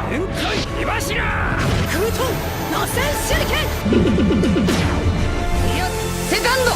天海火柱空遁螺旋手裏剣いやセカンド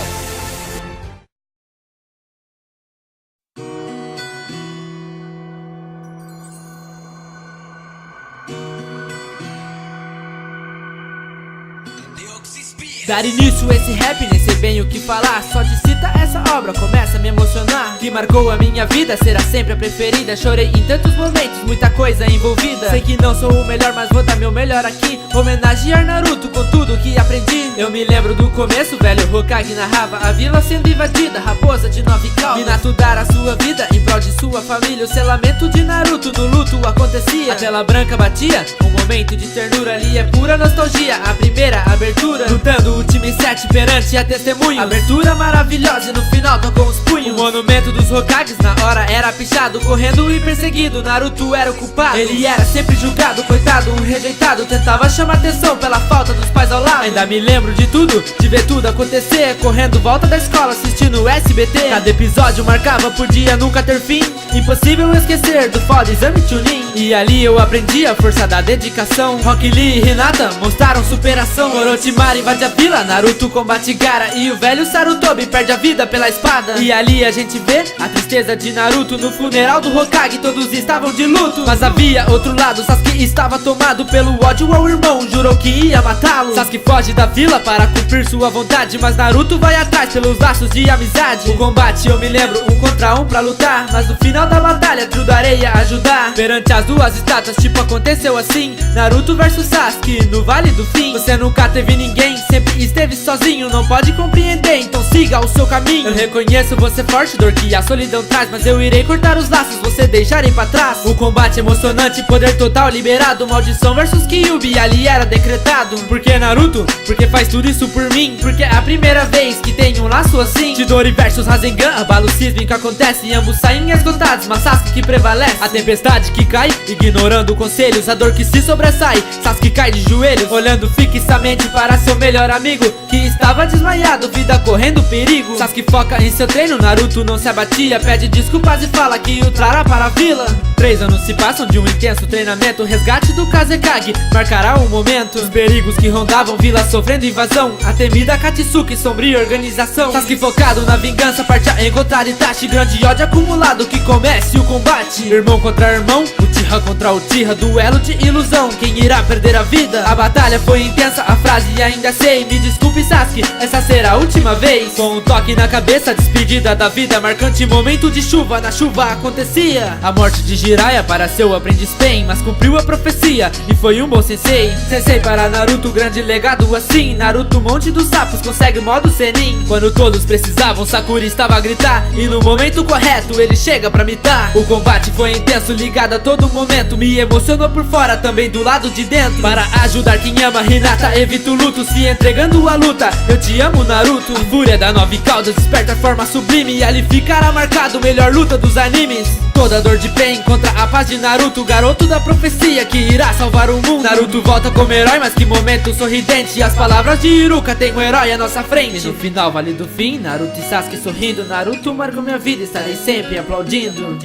Dar início a esse rap, nem sei bem o que falar. Só de citar essa obra começa a me emocionar. Que marcou a minha vida, será sempre a preferida. Chorei em tantos momentos, muita coisa envolvida. Sei que não sou o melhor, mas vou dar meu melhor aqui. Homenagear Naruto com tudo que aprendi. Eu me lembro do começo, velho Hokage narrava a vila sendo invadida, raposa de 9 caudas. Minato dar a sua vida em prol de sua família. O selamento de Naruto no luto acontecia. A tela branca batia, um momento de ternura ali é pura nostalgia. A primeira abertura, lutando o time 7 perante a testemunho. Abertura maravilhosa e no final tocou os punhos. O monumento dos Hokages na hora era pichado. Correndo e perseguido, Naruto era o culpado. Ele era sempre julgado, coitado, um rejeitado. Tentava chamar atenção pela falta dos pais ao lado. Ainda me lembro de tudo, de ver tudo acontecer. Correndo volta da escola, assistindo o SBT. Cada episódio marcava por dia nunca ter fim. Impossível esquecer do foda exame Chunin. E ali eu aprendi a força da dedicação. Rock Lee e Hinata mostraram superação. Orochimaru invade a vila, Naruto combate Gaara. E o velho Sarutobi perde a vida pela espada. E ali a gente vê a tristeza de Naruto. No funeral do Hokage todos estavam de luto. Mas havia outro lado, Sasuke estava tomado pelo ódio ao irmão, jurou que ia matá-lo. Sasuke foge da vila para cumprir sua vontade, mas Naruto vai atrás pelos laços de amizade. O combate eu me lembro, 1 contra 1 pra lutar. Mas no final da batalha ajudarei a ajudar. Perante as duas estátuas tipo aconteceu assim, Naruto versus Sasuke no Vale do Fim. Você nunca teve ninguém, sempre esteve sozinho. Não pode compreender, então siga o seu caminho. Eu reconheço você forte, dor que a solidão traz, mas eu irei cortar os laços, você deixarei pra trás. O combate emocionante, poder total liberado. Maldição versus Kyuubi, ali era decretado. Por que Naruto? Porque faz tudo isso por mim. Porque é a primeira vez que tem um laço assim. Chidori versus Rasengan, abalo sísmico acontece. E ambos saem esgotados, mas Sasuke que prevalece. A tempestade que cai, ignorando conselhos. A dor que se sobressai, Sasuke cai de joelhos, olhando fixamente para seu melhor amigo, que estava desmaiado, vida correndo perigo. Sasuke foca em seu treino, Naruto não se abatia. Pede desculpas e fala que o trará para a vila. 3 anos se passam de um intenso treinamento. O resgate do Kazekage marcará um momento. Os perigos que rondavam vila sofrendo invasão. A temida Katsuki, sombria organização. Sasuke focado na vingança, parte a encontrar Itachi. Grande ódio acumulado, que comece o combate. Irmão contra irmão, Uchiha contra Uchiha, duelo de ilusão, quem irá perder a vida? A batalha foi intensa, a frase ainda sei. Me desculpe Sasuke, essa será a última vez. Com um toque na cabeça, despedida da vida. Marcante momento de chuva, na chuva acontecia. A morte de Jiraiya para seu aprendiz Pain, mas cumpriu a profecia e foi um bom sensei. Sensei para Naruto, grande legado assim. Naruto, monte dos sapos, consegue o modo Senin. Quando todos precisavam, Sakura estava a gritar. E no momento correto, ele chega pra mitar. O combate foi intenso, ligado a todo momento. Me emocionou por fora, também do lado de dentro. Para ajudar quem ama, Hinata evita o luto, se entregando à luta. Eu te amo, Naruto. A fúria da 9 caudas desperta a forma sublime. E ali ficará marcado, melhor luta dos animes. Toda dor de Pain contra a paz de Naruto, garoto da profecia que irá salvar o mundo. Naruto volta como herói, mas que momento sorridente. E as palavras de Iruka, tem um herói à nossa frente. E no final, Vale do Fim, Naruto e Sasuke sorrindo. Naruto marcou minha vida, estarei sempre aplaudindo.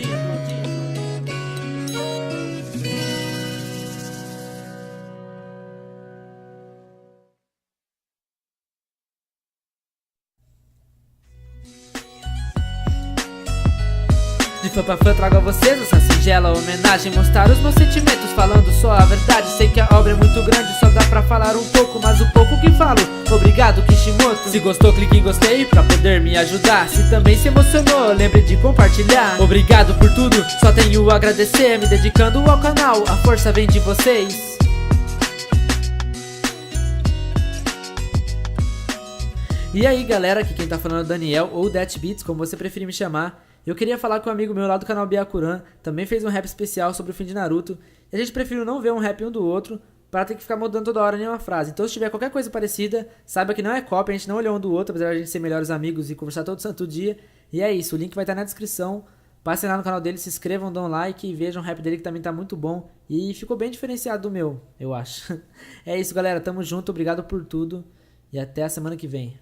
De fã pra fã trago a vocês essa singela homenagem. Mostrar os meus sentimentos falando só a verdade. Sei que a obra é muito grande, só dá pra falar um pouco, mas o pouco que falo, obrigado Kishimoto. Se gostou clique em gostei pra poder me ajudar. Se também se emocionou, lembre de compartilhar. Obrigado por tudo, só tenho a agradecer. Me dedicando ao canal, a força vem de vocês. E aí galera, aqui quem tá falando é o Daniel, ou Beats, como você preferir me chamar. Eu queria falar que um amigo meu lá do canal Byakuran também fez um rap especial sobre o fim de Naruto. E a gente preferiu não ver um rap um do outro, para ter que ficar mudando toda hora nenhuma frase. Então se tiver qualquer coisa parecida, saiba que não é cópia, a gente não olhou um do outro, apesar de a gente ser melhores amigos e conversar todo santo dia. E é isso, o link vai estar na descrição. Passem lá no canal dele, se inscrevam, dão like e vejam o rap dele que também tá muito bom. E ficou bem diferenciado do meu, eu acho. É isso galera, tamo junto, obrigado por tudo e até a semana que vem.